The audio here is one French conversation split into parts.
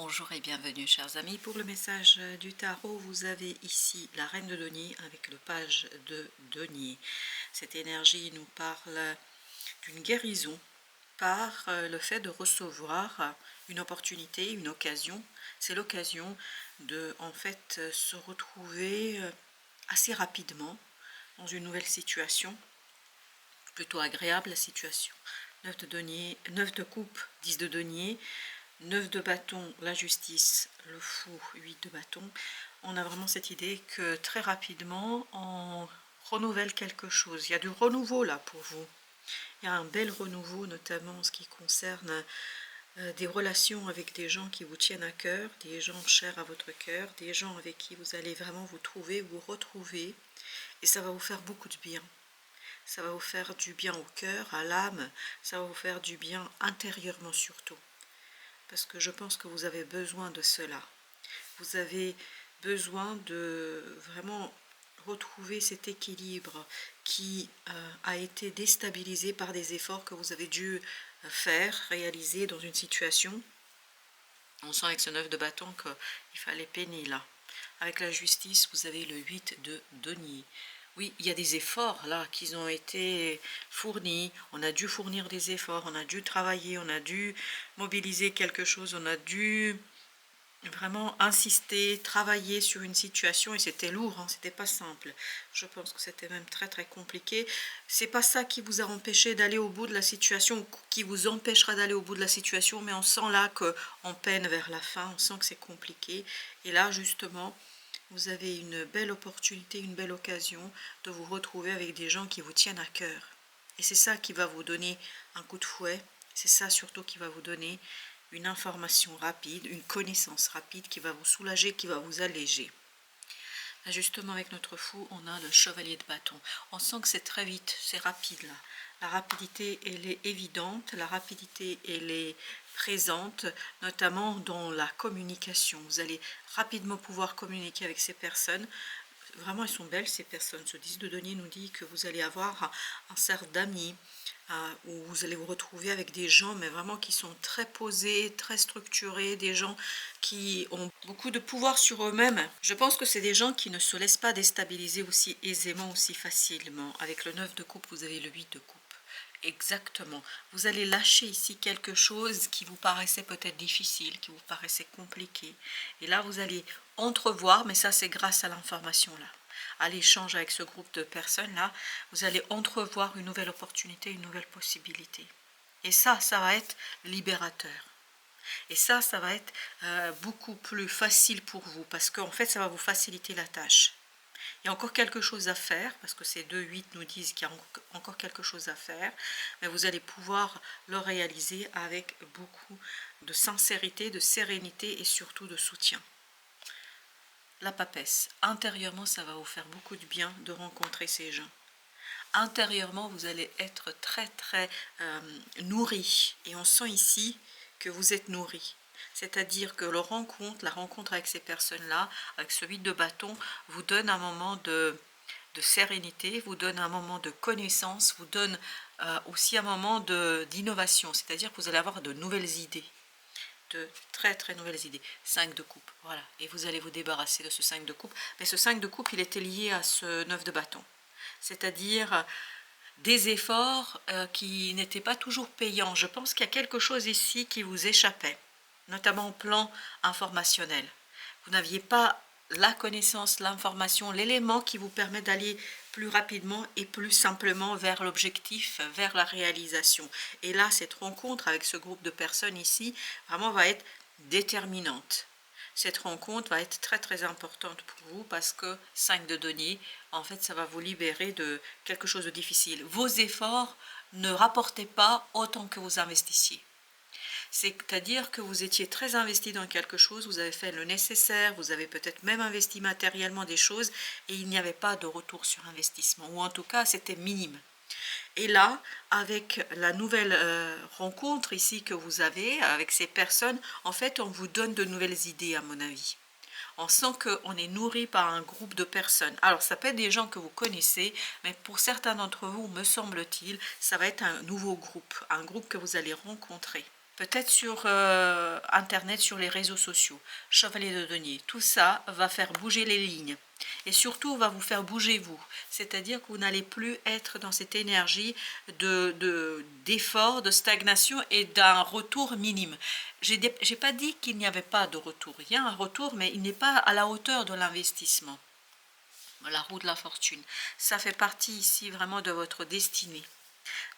Bonjour et bienvenue chers amis. Pour le message du tarot, vous avez ici la reine de denier avec le page de denier. Cette énergie nous parle d'une guérison par le fait de recevoir une opportunité, une occasion. C'est l'occasion de en fait se retrouver assez rapidement dans une nouvelle situation, plutôt agréable la situation. 9 de denier, 9 de coupe, 10 de denier, 9 de bâton, la justice, le fou, 8 de bâton. On a vraiment cette idée que très rapidement, on renouvelle quelque chose. Il y a du renouveau là pour vous. Il y a un bel renouveau, notamment en ce qui concerne des relations avec des gens qui vous tiennent à cœur, des gens chers à votre cœur, des gens avec qui vous allez vraiment vous trouver, vous retrouver. Et ça va vous faire beaucoup de bien. Ça va vous faire du bien au cœur, à l'âme, ça va vous faire du bien intérieurement surtout. Parce que je pense que vous avez besoin de cela. Vous avez besoin de vraiment retrouver cet équilibre qui a été déstabilisé par des efforts que vous avez dû faire, réaliser dans une situation. On sent avec ce 9 de bâton qu'il fallait peiner là. Avec la justice, vous avez le 8 de denier. Oui, il y a des efforts là qui ont été fournis, on a dû fournir des efforts, on a dû travailler, on a dû mobiliser quelque chose, on a dû vraiment insister, travailler sur une situation et c'était lourd, hein, c'était pas simple. Je pense que c'était même très très compliqué. C'est pas ça qui vous a empêché d'aller au bout de la situation ou qui vous empêchera d'aller au bout de la situation, mais on sent là qu'on peine vers la fin, on sent que c'est compliqué. Et là justement, vous avez une belle opportunité, une belle occasion de vous retrouver avec des gens qui vous tiennent à cœur. Et c'est ça qui va vous donner un coup de fouet, c'est ça surtout qui va vous donner une information rapide, une connaissance rapide qui va vous soulager, qui va vous alléger. Là, justement, avec notre fou, on a le chevalier de bâton. On sent que c'est très vite, c'est rapide là. La rapidité, elle est évidente, la rapidité, elle est présente, notamment dans la communication. Vous allez rapidement pouvoir communiquer avec ces personnes. Vraiment, elles sont belles ces personnes. Ce 10 de denier nous dit que vous allez avoir un cercle d'amis, où vous allez vous retrouver avec des gens, mais vraiment qui sont très posés, très structurés, des gens qui ont beaucoup de pouvoir sur eux-mêmes. Je pense que c'est des gens qui ne se laissent pas déstabiliser aussi aisément, aussi facilement. Avec le 9 de coupe, vous avez le 8 de coupe. Exactement. Vous allez lâcher ici quelque chose qui vous paraissait peut-être difficile, qui vous paraissait compliqué. Et là, vous allez entrevoir, mais ça c'est grâce à l'information là, à l'échange avec ce groupe de personnes là, vous allez entrevoir une nouvelle opportunité, une nouvelle possibilité. Et ça va être libérateur. Et ça va être beaucoup plus facile pour vous, parce qu'en fait, ça va vous faciliter la tâche. Il y a encore quelque chose à faire, parce que ces 2-8 nous disent qu'il y a encore quelque chose à faire, mais vous allez pouvoir le réaliser avec beaucoup de sincérité, de sérénité et surtout de soutien. La papesse, intérieurement, ça va vous faire beaucoup de bien de rencontrer ces gens. Intérieurement, vous allez être très très nourri, et on sent ici que vous êtes nourri. C'est-à-dire que la rencontre avec ces personnes-là, avec ce 8 de bâton, vous donne un moment de sérénité, vous donne un moment de connaissance, vous donne aussi un moment d'innovation. C'est-à-dire que vous allez avoir de nouvelles idées, de très très nouvelles idées. 5 de coupe, voilà. Et vous allez vous débarrasser de ce 5 de coupe. Mais ce 5 de coupe, il était lié à ce 9 de bâton. C'est-à-dire des efforts qui n'étaient pas toujours payants. Je pense qu'il y a quelque chose ici qui vous échappait, notamment au plan informationnel. Vous n'aviez pas la connaissance, l'information, l'élément qui vous permet d'aller plus rapidement et plus simplement vers l'objectif, vers la réalisation. Et là, cette rencontre avec ce groupe de personnes ici, vraiment va être déterminante. Cette rencontre va être très très importante pour vous parce que 5 de denier, en fait, ça va vous libérer de quelque chose de difficile. Vos efforts ne rapportaient pas autant que vous investissiez. C'est-à-dire que vous étiez très investi dans quelque chose, vous avez fait le nécessaire, vous avez peut-être même investi matériellement des choses et il n'y avait pas de retour sur investissement, ou en tout cas c'était minime. Et là, avec la nouvelle rencontre ici que vous avez avec ces personnes, en fait on vous donne de nouvelles idées à mon avis. On sent qu'on est nourri par un groupe de personnes. Alors ça peut être des gens que vous connaissez, mais pour certains d'entre vous, me semble-t-il, ça va être un nouveau groupe, un groupe que vous allez rencontrer. peut-être sur internet, sur les réseaux sociaux, chevalier de denier, tout ça va faire bouger les lignes et surtout va vous faire bouger vous, c'est-à-dire que vous n'allez plus être dans cette énergie d'effort, de stagnation et d'un retour minime. J'ai pas dit qu'il n'y avait pas de retour, il y a un retour mais il n'est pas à la hauteur de l'investissement. La roue de la fortune, ça fait partie ici vraiment de votre destinée.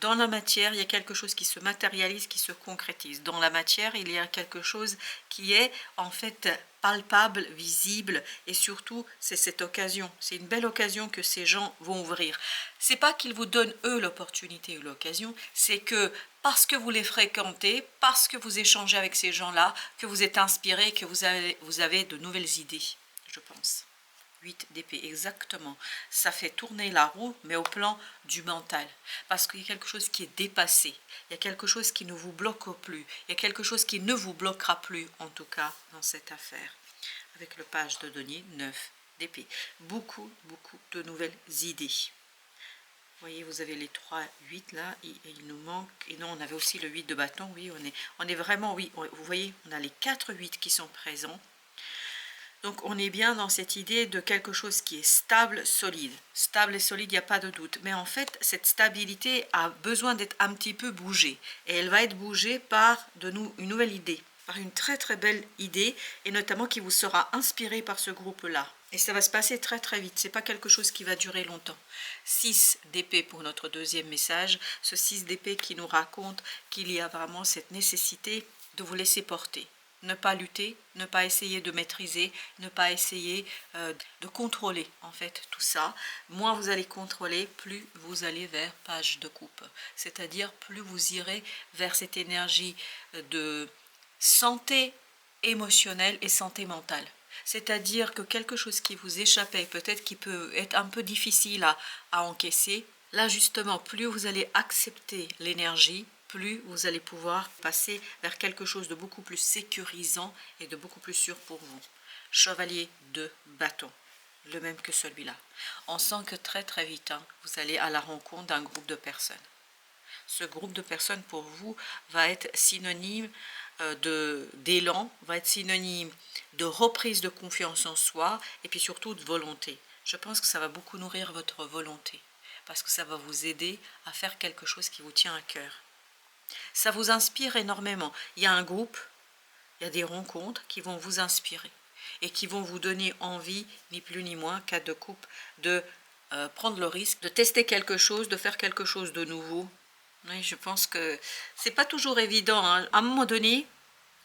Dans la matière, il y a quelque chose qui se matérialise, qui se concrétise. Dans la matière, il y a quelque chose qui est en fait palpable, visible, et surtout, c'est cette occasion. C'est une belle occasion que ces gens vont ouvrir. C'est pas qu'ils vous donnent eux l'opportunité ou l'occasion, c'est que parce que vous les fréquentez, parce que vous échangez avec ces gens-là, que vous êtes inspiré, que vous avez de nouvelles idées, je pense. 8 d'épée, exactement. Ça fait tourner la roue, mais au plan du mental. Parce qu'il y a quelque chose qui est dépassé. Il y a quelque chose qui ne vous bloque plus. Il y a quelque chose qui ne vous bloquera plus, en tout cas, dans cette affaire. Avec le page de denier, 9 d'épée. Beaucoup, beaucoup de nouvelles idées. Vous voyez, vous avez les 3, 8 là, et il nous manque, et non, on avait aussi le 8 de bâton, oui, on est vraiment, oui, vous voyez, on a les 4 8 qui sont présents. Donc on est bien dans cette idée de quelque chose qui est stable, solide. Stable et solide, il n'y a pas de doute. Mais en fait, cette stabilité a besoin d'être un petit peu bougée. Et elle va être bougée par une nouvelle idée, par une très très belle idée, et notamment qui vous sera inspirée par ce groupe-là. Et ça va se passer très très vite, c'est pas quelque chose qui va durer longtemps. 6 d'épée pour notre deuxième message, ce 6 d'épée qui nous raconte qu'il y a vraiment cette nécessité de vous laisser porter. Ne pas lutter, ne pas essayer de maîtriser, ne pas essayer de contrôler en fait tout ça. Moins vous allez contrôler, plus vous allez vers page de coupe. C'est-à-dire plus vous irez vers cette énergie de santé émotionnelle et santé mentale. C'est-à-dire que quelque chose qui vous échappait, peut-être qui peut être un peu difficile à encaisser, là justement, plus vous allez accepter l'énergie, plus vous allez pouvoir passer vers quelque chose de beaucoup plus sécurisant et de beaucoup plus sûr pour vous. Chevalier de bâton, le même que celui-là. On sent que très très vite, hein, vous allez à la rencontre d'un groupe de personnes. Ce groupe de personnes pour vous va être synonyme d'élan, va être synonyme de reprise de confiance en soi et puis surtout de volonté. Je pense que ça va beaucoup nourrir votre volonté parce que ça va vous aider à faire quelque chose qui vous tient à cœur. Ça vous inspire énormément. Il y a un groupe, il y a des rencontres qui vont vous inspirer et qui vont vous donner envie, ni plus ni moins, 4 de coupe, de prendre le risque, de tester quelque chose, de faire quelque chose de nouveau. Oui, je pense que c'est pas toujours évident, hein. À un moment donné,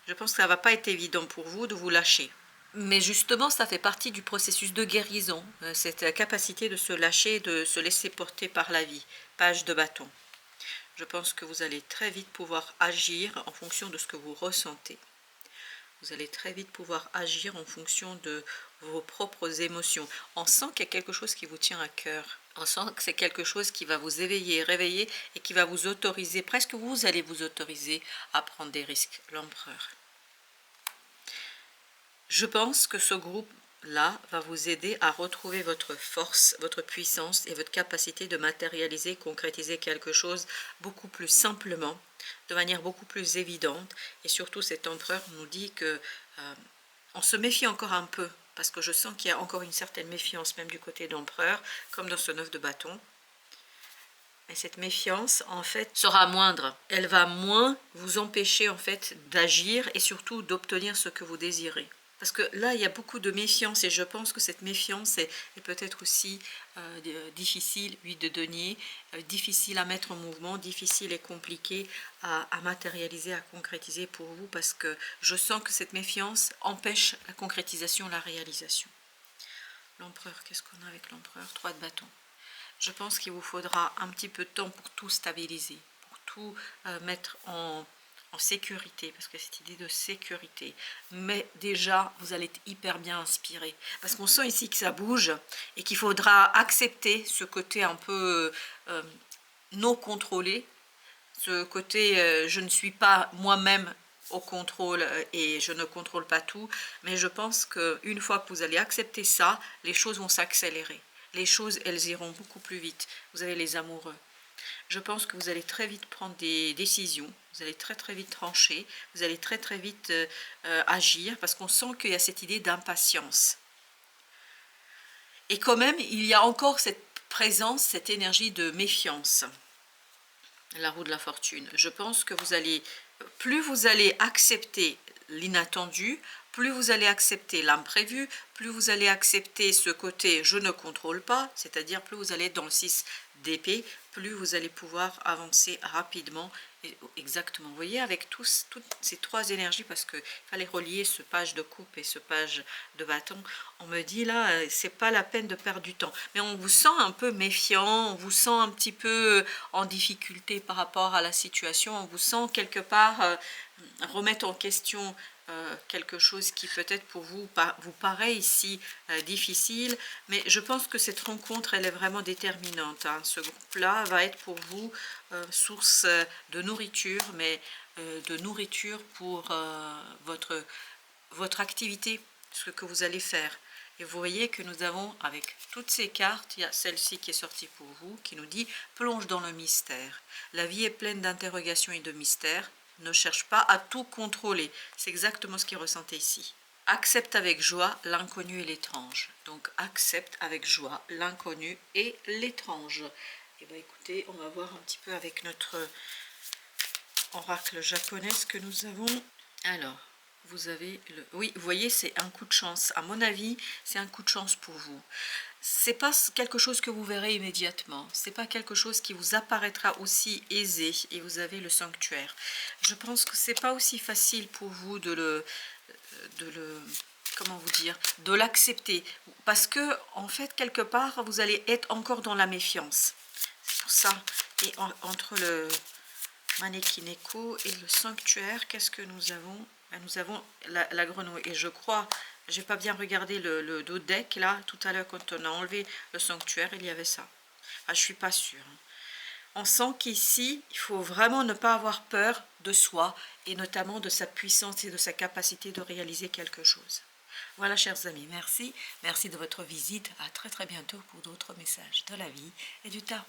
je pense que ça va pas être évident pour vous de vous lâcher. Mais justement, ça fait partie du processus de guérison, cette capacité de se lâcher, de se laisser porter par la vie. Page de bâton. Je pense que vous allez très vite pouvoir agir en fonction de ce que vous ressentez. Vous allez très vite pouvoir agir en fonction de vos propres émotions. On sent qu'il y a quelque chose qui vous tient à cœur. On sent que c'est quelque chose qui va vous éveiller, réveiller et qui va vous autoriser, presque vous allez vous autoriser à prendre des risques. L'empereur. Je pense que ce groupe-là va vous aider à retrouver votre force, votre puissance et votre capacité de matérialiser, concrétiser quelque chose beaucoup plus simplement, de manière beaucoup plus évidente. Et surtout, cet empereur nous dit que on se méfie encore un peu, parce que je sens qu'il y a encore une certaine méfiance, même du côté d'empereur, comme dans ce 9 de bâton. Et cette méfiance, en fait, sera moindre. Elle va moins vous empêcher, en fait, d'agir et surtout d'obtenir ce que vous désirez. Parce que là, il y a beaucoup de méfiance et je pense que cette méfiance est peut-être aussi difficile, 8 de denier, difficile à mettre en mouvement, difficile et compliqué à matérialiser, à concrétiser pour vous parce que je sens que cette méfiance empêche la concrétisation, la réalisation. L'empereur, qu'est-ce qu'on a avec l'empereur? 3 de bâton. Je pense qu'il vous faudra un petit peu de temps pour tout stabiliser, pour tout mettre en sécurité, parce que cette idée de sécurité, mais déjà vous allez être hyper bien inspiré, parce qu'on sent ici que ça bouge et qu'il faudra accepter ce côté un peu non contrôlé, ce côté je ne suis pas moi-même au contrôle et je ne contrôle pas tout, mais je pense qu'une fois que vous allez accepter ça, les choses vont s'accélérer, les choses elles iront beaucoup plus vite. Vous avez les amoureux, Je pense que vous allez très vite prendre des décisions, vous allez très très vite trancher, vous allez très très vite agir, parce qu'on sent qu'il y a cette idée d'impatience. Et quand même, il y a encore cette présence, cette énergie de méfiance. La roue de la fortune. Je pense que plus vous allez accepter l'inattendu, plus vous allez accepter l'imprévu, plus vous allez accepter ce côté je ne contrôle pas, c'est-à-dire plus vous allez être dans le 6 d'épée, plus vous allez pouvoir avancer rapidement. Et exactement, vous voyez, avec toutes ces trois énergies, parce qu'il fallait relier ce page de coupe et ce page de bâton, on me dit là, c'est pas la peine de perdre du temps. Mais on vous sent un peu méfiant, on vous sent un petit peu en difficulté par rapport à la situation, on vous sent quelque part remettre en question quelque chose qui peut-être pour vous paraît ici difficile, mais je pense que cette rencontre elle est vraiment déterminante, hein. Ce groupe-là va être pour vous source de nourriture, mais de nourriture pour votre activité, ce que vous allez faire. Et vous voyez que nous avons, avec toutes ces cartes, il y a celle-ci qui est sortie pour vous, qui nous dit « Plonge dans le mystère ». La vie est pleine d'interrogations et de mystères. Ne cherche pas à tout contrôler. C'est exactement ce qu'il ressentait ici. Accepte avec joie l'inconnu et l'étrange. Donc accepte avec joie l'inconnu et l'étrange. Et bien écoutez, on va voir un petit peu avec notre oracle japonais ce que nous avons. Alors, vous avez oui, vous voyez, c'est un coup de chance. À mon avis, c'est un coup de chance pour vous. C'est pas quelque chose que vous verrez immédiatement. C'est pas quelque chose qui vous apparaîtra aussi aisé. Et vous avez le sanctuaire. Je pense que c'est pas aussi facile pour vous comment vous dire, de l'accepter. Parce que, en fait, quelque part, vous allez être encore dans la méfiance. C'est pour ça. Et entre le Manekineko et le sanctuaire, qu'est-ce que nous avons? Nous avons la grenouille. Et je crois, j'ai pas bien regardé le dos deck là, tout à l'heure quand on a enlevé le sanctuaire, il y avait ça. Ah, je suis pas sûre. On sent qu'ici, il faut vraiment ne pas avoir peur de soi, et notamment de sa puissance et de sa capacité de réaliser quelque chose. Voilà, chers amis, merci. Merci de votre visite. À très très bientôt pour d'autres messages de la vie et du tarot.